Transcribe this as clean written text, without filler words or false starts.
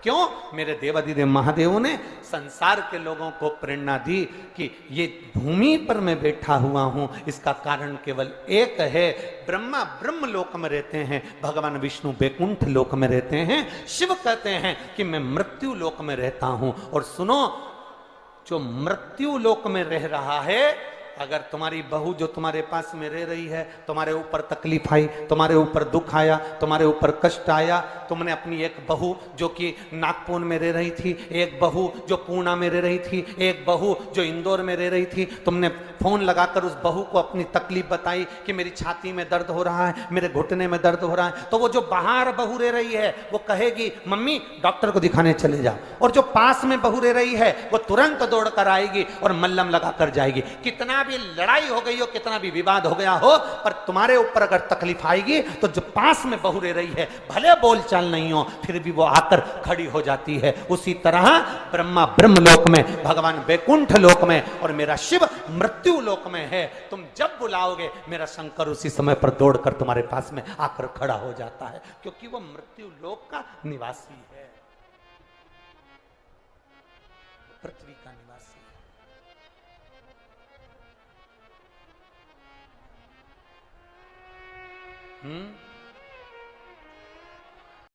क्यों? मेरे देवाधिदेव महादेव ने संसार के लोगों को प्रेरणा दी कि ये भूमि पर मैं बैठा हुआ हूं, इसका कारण केवल एक है। ब्रह्मा ब्रह्म लोक में रहते हैं, भगवान विष्णु बैकुंठ लोक में रहते हैं, शिव कहते हैं कि मैं मृत्यु लोक में रहता हूं। और सुनो, जो मृत्यु लोक में रह रहा है, अगर तुम्हारी बहू जो तुम्हारे पास में रह रही है, तुम्हारे ऊपर तकलीफ आई, तुम्हारे ऊपर दुख आया, तुम्हारे ऊपर कष्ट आया, तुमने अपनी एक बहू जो कि नागपुर में रह रही थी, एक बहू जो पूना में रह रही थी, एक बहू जो इंदौर में रह रही थी, तुमने फोन लगाकर उस बहू को अपनी तकलीफ बताई कि मेरी छाती में दर्द हो रहा है, मेरे घुटने में दर्द हो रहा है, तो वो जो बाहर बहू रह रही है वो कहेगी मम्मी डॉक्टर को दिखाने चले जाओ, और जो पास में बहू रह रही है वो तुरंत दौड़ कर आएगी और मल्लम लगा कर जाएगी। कितना भी लड़ाई हो गई हो, कितना भी विवाद हो गया हो, पर तुम्हारे ऊपर अगर तकलीफ आएगी तो जो पास में बहू रह रही है, भले बोलचाल नहीं हो, फिर भी वो आकर खड़ी हो जाती है। उसी तरह ब्रह्मा ब्रह्म लोक में, भगवान बैकुंठ लोक में, और मेरा शिव मृत्यु लोक में है। तुम जब बुलाओगे मेरा शंकर उसी समय पर दौड़कर तुम्हारे पास में आकर खड़ा हो जाता है, क्योंकि वो मृत्यु लोक का निवासी है, पृथ्वी का निवासी है।